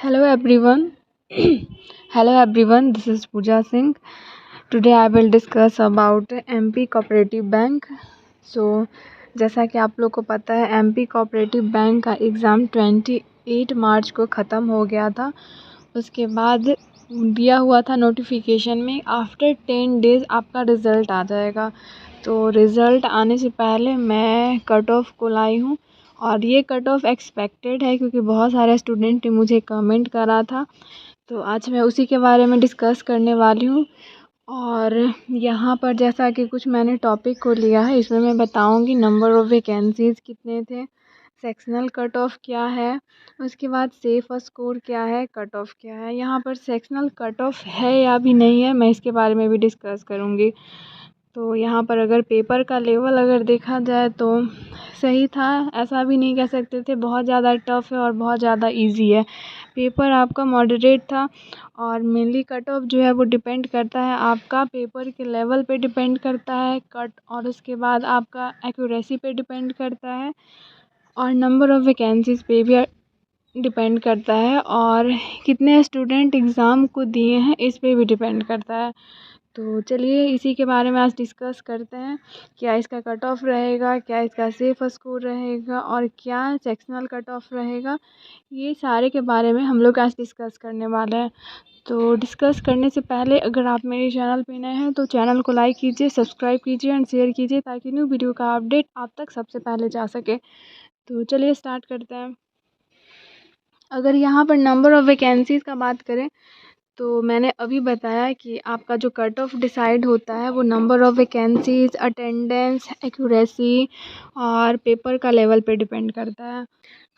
Hello everyone. Hello everyone. This is Pooja Singh. Today I will discuss about MP Cooperative Bank. So जैसा कि आप लोग को पता है MP Cooperative Bank का एग्ज़ाम 28 मार्च को ख़त्म हो गया था। उसके बाद दिया हुआ था नोटिफिकेशन में आफ्टर 10 डेज़ आपका रिज़ल्ट आ जाएगा। तो रिज़ल्ट आने से पहले मैं कट ऑफ़ को लाई हूँ और ये कट ऑफ़ एक्सपेक्टेड है क्योंकि बहुत सारे स्टूडेंट ने मुझे कमेंट करा था। तो आज मैं उसी के बारे में डिस्कस करने वाली हूँ। और यहाँ पर जैसा कि कुछ मैंने टॉपिक को लिया है, इसमें मैं बताऊँगी नंबर ऑफ़ वैकेंसीज़ कितने थे, सेक्शनल कट ऑफ़ क्या है, उसके बाद सेफ स्कोर क्या है, कट ऑफ़ क्या है। यहाँ पर सेक्शनल कट ऑफ़ है या भी नहीं है, मैं इसके बारे में भी डिस्कस करूँगी। तो यहाँ पर अगर पेपर का लेवल अगर देखा जाए तो सही था, ऐसा भी नहीं कह सकते थे बहुत ज़्यादा टफ़ है और बहुत ज़्यादा इजी है। पेपर आपका मॉडरेट था और मेनली कट ऑफ जो है वो डिपेंड करता है आपका पेपर के लेवल पे डिपेंड करता है कट, और उसके बाद आपका एक्यूरेसी पे डिपेंड करता है और नंबर ऑफ़ वैकेंसीज़ पे भी डिपेंड करता है और कितने स्टूडेंट एग्ज़ाम को दिए हैं इस पे भी डिपेंड करता है। तो चलिए इसी के बारे में आज डिस्कस करते हैं, क्या इसका कट ऑफ़ रहेगा, क्या इसका सेफ स्कोर रहेगा और क्या सेक्शनल कट ऑफ़ रहेगा। ये सारे के बारे में हम लोग आज डिस्कस करने वाले हैं। तो डिस्कस करने से पहले अगर आप मेरे चैनल पे नए हैं तो चैनल को लाइक कीजिए, सब्सक्राइब कीजिए एंड शेयर कीजिए ताकि न्यू वीडियो का अपडेट आप तक सबसे पहले जा सके। तो चलिए स्टार्ट करते हैं। अगर यहाँ पर नंबर ऑफ़ वैकेंसीज़ का बात करें तो मैंने अभी बताया कि आपका जो कट ऑफ़ डिसाइड होता है वो number of vacancies, attendance, accuracy और पेपर का लेवल पे डिपेंड करता है।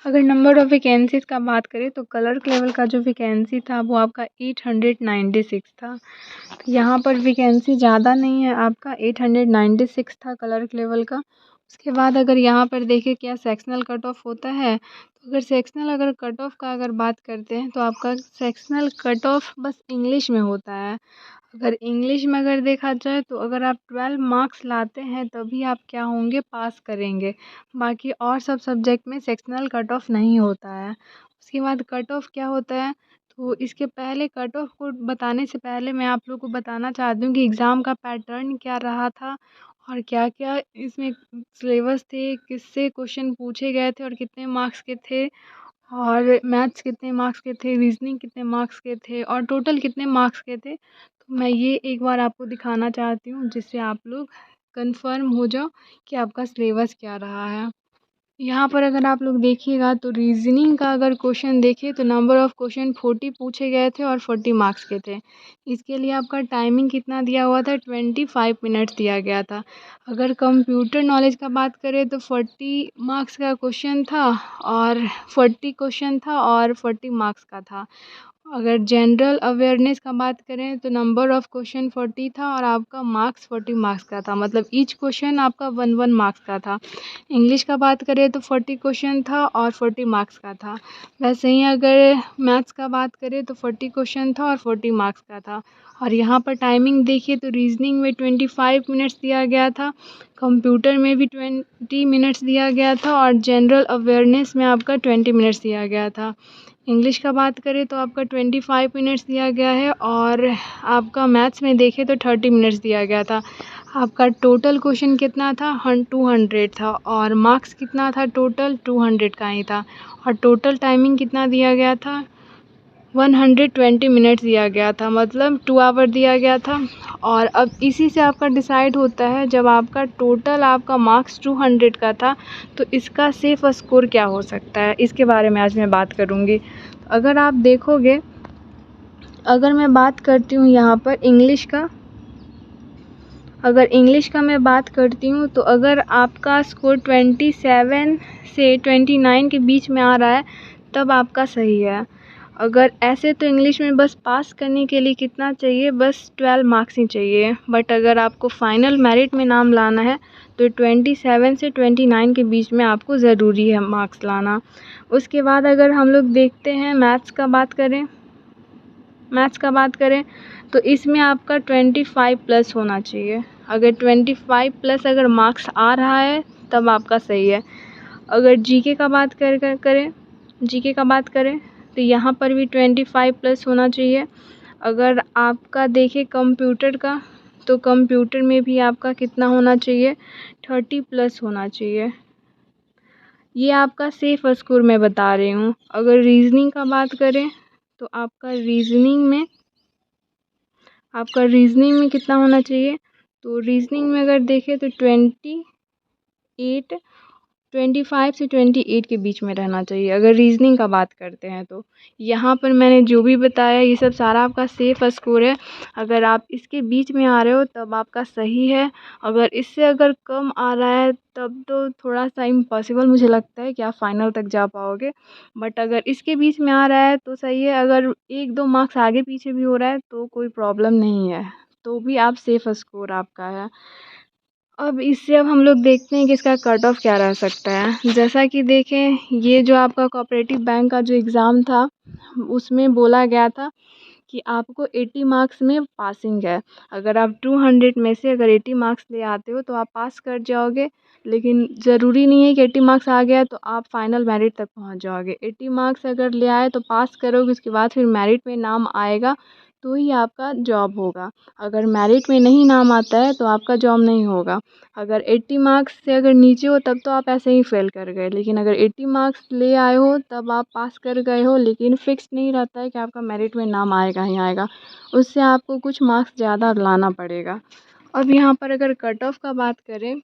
अगर नंबर ऑफ़ वैकेंसीज़ का बात करें तो क्लर्क लेवल का जो वैकेंसी था वो आपका 896 था। तो यहाँ पर वैकेंसी ज़्यादा नहीं है, आपका 896 था क्लर्क लेवल का। उसके बाद अगर यहाँ पर देखें क्या सेक्शनल कट ऑफ़ होता है, तो अगर सेक्शनल अगर कट ऑफ़ का अगर बात करते हैं तो आपका सेक्शनल कट ऑफ़ बस इंग्लिश में होता है। अगर इंग्लिश में अगर देखा जाए तो अगर आप 12 मार्क्स लाते हैं तभी आप क्या होंगे, पास करेंगे। बाकी और सब सब्जेक्ट में सेक्शनल कट ऑफ़ नहीं होता है। उसके बाद कट ऑफ़ क्या होता है, तो इसके पहले कट ऑफ़ को बताने से पहले मैं आप लोग को बताना चाहती हूँ कि एग्ज़ाम का पैटर्न क्या रहा था और क्या-क्या इसमें सिलेबस थे, किससे क्वेश्चन पूछे गए थे और कितने मार्क्स के थे और मैथ्स कितने मार्क्स के थे, रीज़निंग कितने मार्क्स के थे और टोटल कितने मार्क्स के थे। तो मैं ये एक बार आपको दिखाना चाहती हूँ जिससे आप लोग कंफर्म हो जाओ कि आपका सिलेबस क्या रहा है। यहाँ पर अगर आप लोग देखिएगा तो रीज़निंग का अगर क्वेश्चन देखें तो नंबर ऑफ़ क्वेश्चन 40 पूछे गए थे और 40 मार्क्स के थे। इसके लिए आपका टाइमिंग कितना दिया हुआ था, 25 मिनट्स दिया गया था। अगर कंप्यूटर नॉलेज का बात करें तो 40 मार्क्स का क्वेश्चन था और 40 मार्क्स का था। अगर जनरल अवेयरनेस का बात करें तो नंबर ऑफ़ क्वेश्चन 40 था और आपका मार्क्स 40 मार्क्स का था, मतलब ईच क्वेश्चन आपका 1 मार्क्स का था। इंग्लिश का बात करें तो 40 क्वेश्चन था और 40 मार्क्स का था। वैसे ही अगर मैथ्स का बात करें तो 40 क्वेश्चन था और 40 मार्क्स का था। और यहाँ पर टाइमिंग देखिए तो रीज़निंग में 25 मिनट्स दिया गया था, कंप्यूटर में भी 20 मिनट्स दिया गया था और जनरल अवेयरनेस में आपका 20 मिनट्स दिया गया था। इंग्लिश का बात करें तो आपका 25 मिनट्स दिया गया है और आपका मैथ्स में देखें तो 30 मिनट्स दिया गया था। आपका टोटल क्वेश्चन कितना था, 200 था और मार्क्स कितना था, टोटल 200 का ही था और टोटल टाइमिंग कितना दिया गया था, 120 मिनट्स दिया गया था, मतलब 2 आवर दिया गया था। और अब इसी से आपका डिसाइड होता है, जब आपका टोटल आपका मार्क्स 200 का था तो इसका सेफ स्कोर क्या हो सकता है, इसके बारे में आज मैं बात करूँगी। अगर आप देखोगे, अगर मैं बात करती हूँ यहाँ पर इंग्लिश का, अगर इंग्लिश का मैं बात करती हूँ तो अगर आपका स्कोर 27 से 29 के बीच में आ रहा है तब आपका सही है। अगर ऐसे तो इंग्लिश में बस पास करने के लिए कितना चाहिए, बस 12 मार्क्स ही चाहिए, बट अगर आपको फाइनल मेरिट में नाम लाना है तो 27 से 29 के बीच में आपको ज़रूरी है मार्क्स लाना। उसके बाद अगर हम लोग देखते हैं मैथ्स का बात करें तो इसमें आपका 25 प्लस होना चाहिए। अगर 25 प्लस अगर मार्क्स आ रहा है तब आपका सही है। अगर जीके का बात करें तो यहाँ पर भी 25+ होना चाहिए। अगर आपका देखें कंप्यूटर का, तो कंप्यूटर में भी आपका कितना होना चाहिए, 30+ होना चाहिए। ये आपका सेफ स्कोर मैं बता रही हूँ। अगर रीजनिंग का बात करें तो आपका रीजनिंग में कितना होना चाहिए, तो रीजनिंग में अगर देखें तो 25 से 28 के बीच में रहना चाहिए अगर रीजनिंग का बात करते हैं। तो यहाँ पर मैंने जो भी बताया ये सब सारा आपका सेफ स्कोर है। अगर आप इसके बीच में आ रहे हो तब आपका सही है। अगर इससे अगर कम आ रहा है तब तो थोड़ा सा इम्पॉसिबल मुझे लगता है कि आप फाइनल तक जा पाओगे। बट अगर इसके बीच में आ रहा है तो सही है। अगर 1-2 मार्क्स आगे पीछे भी हो रहा है तो कोई प्रॉब्लम नहीं है, तो भी आप सेफ स्कोर आपका है। अब इससे हम लोग देखते हैं कि इसका कट ऑफ क्या रह सकता है। जैसा कि देखें, ये जो आपका कोऑपरेटिव बैंक का जो एग्ज़ाम था उसमें बोला गया था कि आपको 80 मार्क्स में पासिंग है। अगर आप 200 में से अगर 80 मार्क्स ले आते हो तो आप पास कर जाओगे। लेकिन ज़रूरी नहीं है कि 80 मार्क्स आ गया तो आप फाइनल मेरिट तक पहुंच जाओगे। 80 मार्क्स अगर ले आए तो पास करोगे, उसके बाद फिर मेरिट में नाम आएगा तो ही आपका जॉब होगा। अगर मेरिट में नहीं नाम आता है तो आपका जॉब नहीं होगा। अगर 80 मार्क्स से अगर नीचे हो तब तो आप ऐसे ही फ़ेल कर गए, लेकिन अगर 80 मार्क्स ले आए हो तब आप पास कर गए हो। लेकिन फ़िक्स नहीं रहता है कि आपका मेरिट में नाम आएगा ही आएगा, उससे आपको कुछ मार्क्स ज़्यादा लाना पड़ेगा। अब यहाँ पर अगर कट ऑफ का बात करें,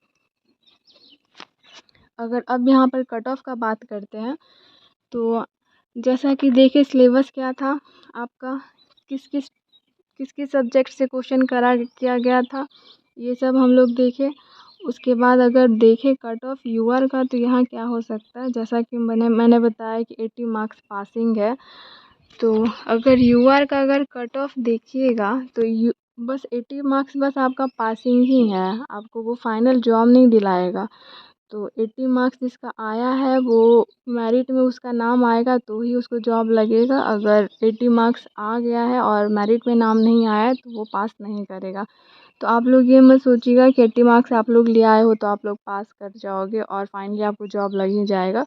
करते हैं तो जैसा कि देखिए सिलेबस क्या था आपका, किस किस सब्जेक्ट से क्वेश्चन किया गया था, ये सब हम लोग देखें। उसके बाद अगर देखें कट ऑफ यूआर का तो यहाँ क्या हो सकता है, जैसा कि मैंने बताया कि 80 मार्क्स पासिंग है। तो अगर यूआर का अगर कट ऑफ देखिएगा तो बस 80 मार्क्स बस आपका पासिंग ही है, आपको वो फाइनल जॉब नहीं दिलाएगा। तो 80 मार्क्स जिसका आया है वो मेरिट में उसका नाम आएगा तो ही उसको जॉब लगेगा। अगर 80 मार्क्स आ गया है और मेरिट में नाम नहीं आया है तो वो पास नहीं करेगा। तो आप लोग ये मत सोचिएगा कि 80 मार्क्स आप लोग ले आए हो तो आप लोग पास कर जाओगे और फाइनली आपको जॉब लग ही जाएगा।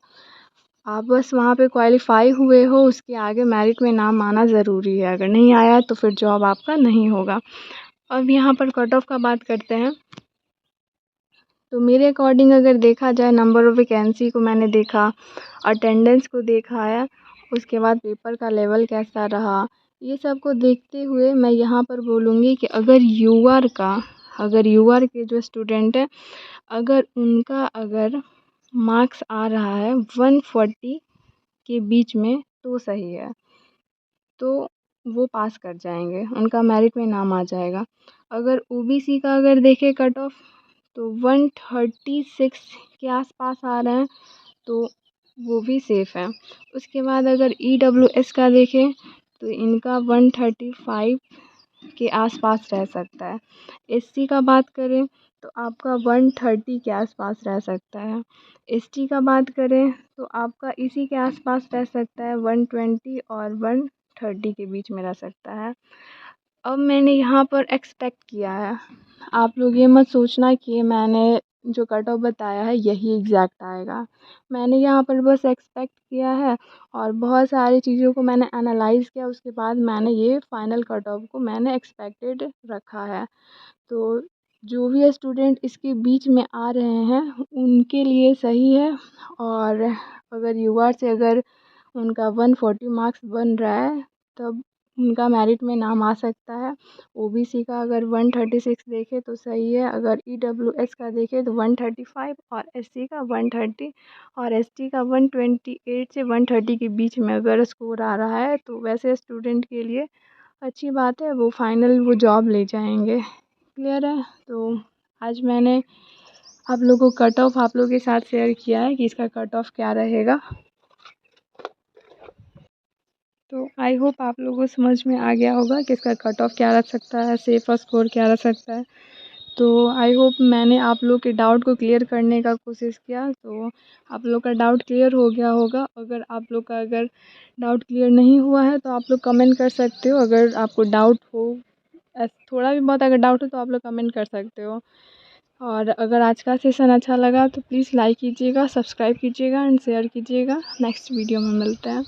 आप बस वहाँ पे क्वालिफ़ाई हुए हो, उसके आगे मेरिट में नाम आना ज़रूरी है। अगर नहीं आया तो फिर जॉब आपका नहीं होगा। अब यहाँ पर कट ऑफ का बात करते हैं। तो मेरे अकॉर्डिंग अगर देखा जाए, नंबर ऑफ़ वैकेंसी को मैंने देखा, अटेंडेंस को देखा है, उसके बाद पेपर का लेवल कैसा रहा, ये सब को देखते हुए मैं यहाँ पर बोलूँगी कि अगर यूआर के जो स्टूडेंट हैं, अगर उनका मार्क्स आ रहा है 140 के बीच में तो सही है, तो वो पास कर जाएंगे, उनका मेरिट में नाम आ जाएगा। अगर ओबीसी का अगर देखें कट ऑफ तो 136 के आसपास आ रहे हैं तो वो भी सेफ़ है। उसके बाद अगर ईडब्ल्यूएस का देखें तो इनका 135 के आसपास रह सकता है। एससी का बात करें तो आपका 130 के आसपास रह सकता है। एसटी का बात करें तो आपका इसी के आसपास रह सकता है, 120 और 130 के बीच में रह सकता है। अब मैंने यहाँ पर एक्सपेक्ट किया है, आप लोग ये मत सोचना कि मैंने जो कट ऑफ बताया है यही एग्जैक्ट आएगा। मैंने यहाँ पर बस एक्सपेक्ट किया है और बहुत सारी चीज़ों को मैंने एनालाइज़ किया, उसके बाद मैंने ये फाइनल कट ऑफ को मैंने एक्सपेक्टेड रखा है। तो जो भी स्टूडेंट इसके बीच में आ रहे हैं उनके लिए सही है। और अगर यूआर से अगर उनका 140 मार्क्स बन रहा है तब उनका मेरिट में नाम आ सकता है। ओबीसी का अगर 136 देखें तो सही है। अगर ईडब्ल्यूएस का देखें तो 135 और एससी का 130 और एसटी का 128 से 130 के बीच में अगर स्कोर आ रहा है तो वैसे स्टूडेंट के लिए अच्छी बात है, वो फाइनल वो जॉब ले जाएंगे। क्लियर है? तो आज मैंने आप लोगों को कट ऑफ आप लोगों के साथ शेयर किया है कि इसका कट ऑफ क्या रहेगा। तो आई होप आप लोगों को समझ में आ गया होगा कि इसका कट ऑफ क्या रख सकता है, सेफ और स्कोर क्या रख सकता है। तो आई होप मैंने आप लोग के डाउट को क्लियर करने का कोशिश किया, तो आप लोग का डाउट क्लियर हो गया होगा। अगर आप लोग का डाउट क्लियर नहीं हुआ है तो आप लोग कमेंट कर सकते हो। अगर आपको डाउट हो, थोड़ा भी बहुत अगर डाउट हो तो आप लोग कमेंट कर सकते हो। और अगर आज का सेशन अच्छा लगा तो प्लीज़ लाइक कीजिएगा, सब्सक्राइब कीजिएगा एंड शेयर कीजिएगा। नेक्स्ट वीडियो में मिलते हैं।